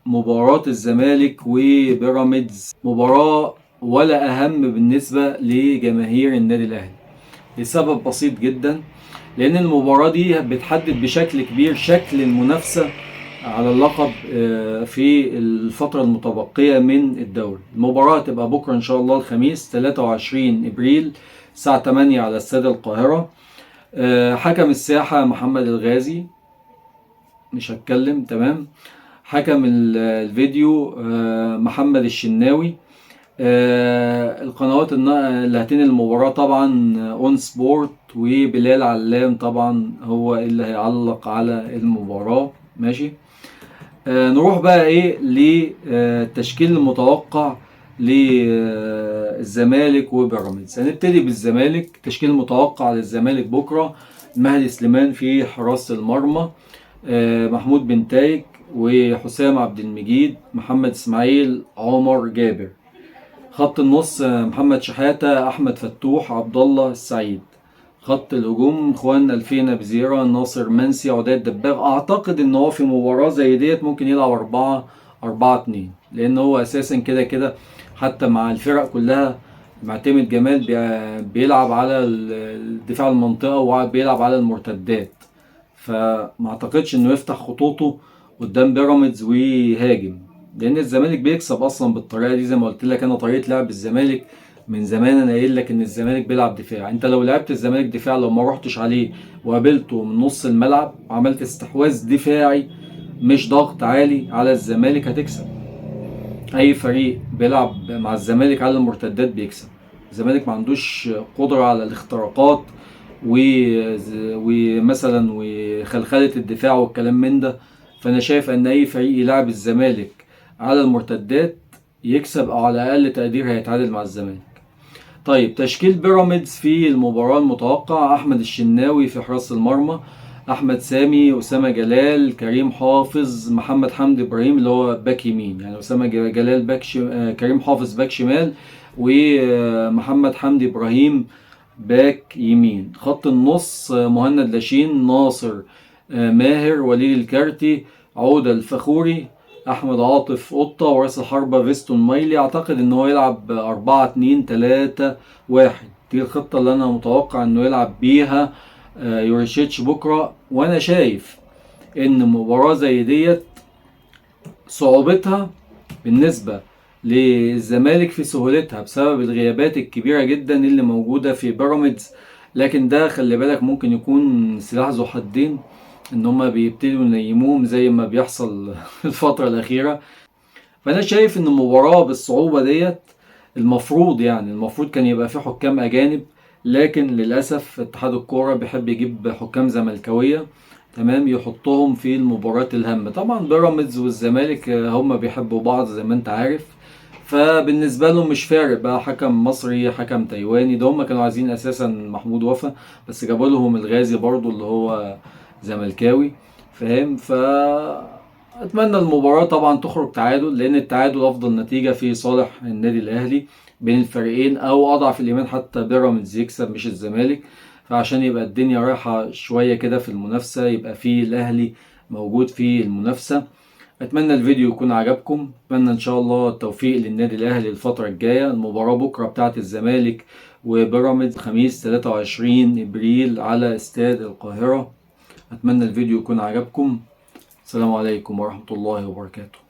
مباراة الزمالك وبيراميدز مباراة ولا أهم بالنسبة لجماهير النادي الأهلي، لسبب بسيط جدا. لأن المباراة دي بتحدد بشكل كبير شكل المنافسة على اللقب في الفترة المتبقية من الدوري. المباراة تبقى بكرة إن شاء الله الخميس 23 إبريل الساعة 8 على استاد القاهرة. حكم الساحة محمد الغازي، مش هتكلم، تمام. حكم الفيديو محمد الشناوي. القنوات اللي هتنقل المباراة طبعا اون سبورت، وبلال علام طبعا هو اللي هيعلق على المباراة. ماشي. نروح بقى ايه للتشكيل المتوقع للزمالك وبيراميدز. هنبتدي بالزمالك. تشكيل متوقع للزمالك بكرة: مهدي سليمان في حراسة المرمى، محمود بن تايج وحسام عبد المجيد، محمد اسماعيل، عمر جابر. خط النص محمد شحاتة، احمد فتوح، عبد الله السعيد. خط الهجوم اخوان الفينا بزيرة، ناصر منسي، عداد دباغ. اعتقد ان هو في مباراة زي ديت ممكن يلعب 4-4-2، لان هو اساسا كده كده حتى مع الفرق كلها معتمد جمال بيلعب على الدفاع المنطقة وبيلعب على المرتدات، فما اعتقدش انه يفتح خطوطه قدام بيراميدز ويهاجم، لان الزمالك بيكسب اصلا بالطريقه دي. زي ما قلت لك انا طريقه لعب الزمالك من زمان، انا قايل لك ان الزمالك بيلعب دفاع. انت لو لعبت الزمالك دفاع، لو ما رحتش عليه وقابلته من نص الملعب وعملت استحواذ دفاعي مش ضغط عالي على الزمالك، هتكسب. اي فريق بيلعب مع الزمالك على المرتدات بيكسب. الزمالك ما عندوش قدرة على الاختراقات ومثلا وخلخلة الدفاع والكلام من ده. فانا شايف ان اي فريق يلعب الزمالك على المرتدات يكسب، او على اقل تقدير هيتعادل مع الزمالك. طيب تشكيل بيراميدز في المباراة المتوقع: احمد الشناوي في حراسة المرمى، احمد سامي، اسامة جلال، كريم حافظ، محمد حمدي ابراهيم اللي هو باك يمين، يعني اسامة جلال باك كريم حافظ باك شمال، ومحمد حمدي ابراهيم باك يمين. خط النص مهند لاشين، ناصر ماهر، وليد الكارتي، عودة الفخوري، احمد عاطف قطة، وراس الحربة فيستون مايلي. اعتقد ان هو يلعب 4-2-3-1. دي الخطة اللي انا متوقع انه يلعب بيها يوريشيتش بكرة. وانا شايف ان مباراة زي ديت صعوبتها بالنسبة للزمالك في سهولتها بسبب الغيابات الكبيرة جدا اللي موجودة في بيراميدز، لكن ده خلي بالك ممكن يكون سلاح ذو حدين، ان هما بيبتدوا ينيموهم زي ما بيحصل الفترة الأخيرة. فأنا شايف ان المباراة بالصعوبة ديت المفروض كان يبقى في حكام أجانب، لكن للأسف اتحاد الكورة بيحب يجيب حكام زملكاوية، تمام، يحطهم في المباراة الهامة. طبعا بيراميدز والزمالك هما بيحبوا بعض زي ما انت عارف، فبالنسبة لهم مش فارق بقى حكم مصري حكم تايواني. ده هما كانوا عايزين اساسا محمود وفا، بس جابوا لهم الغازي برضو اللي هو زملكاوي، فاهم. اتمنى المباراة طبعا تخرج تعادل، لان التعادل افضل نتيجة في صالح النادي الاهلي بين الفريقين، او اضعف الايمان حتى بيراميدز يكسب مش الزمالك. فعشان يبقى الدنيا رايحة شوية كده في المنافسة، يبقى فيه الاهلي موجود في المنافسة. اتمنى الفيديو يكون عجبكم، اتمنى ان شاء الله التوفيق للنادي الاهلي الفترة الجاية. المباراة بكرة بتاعت الزمالك وبيراميدز خميس 23 ابريل على استاد القاهرة. اتمنى الفيديو يكون عجبكم. السلام عليكم ورحمة الله وبركاته.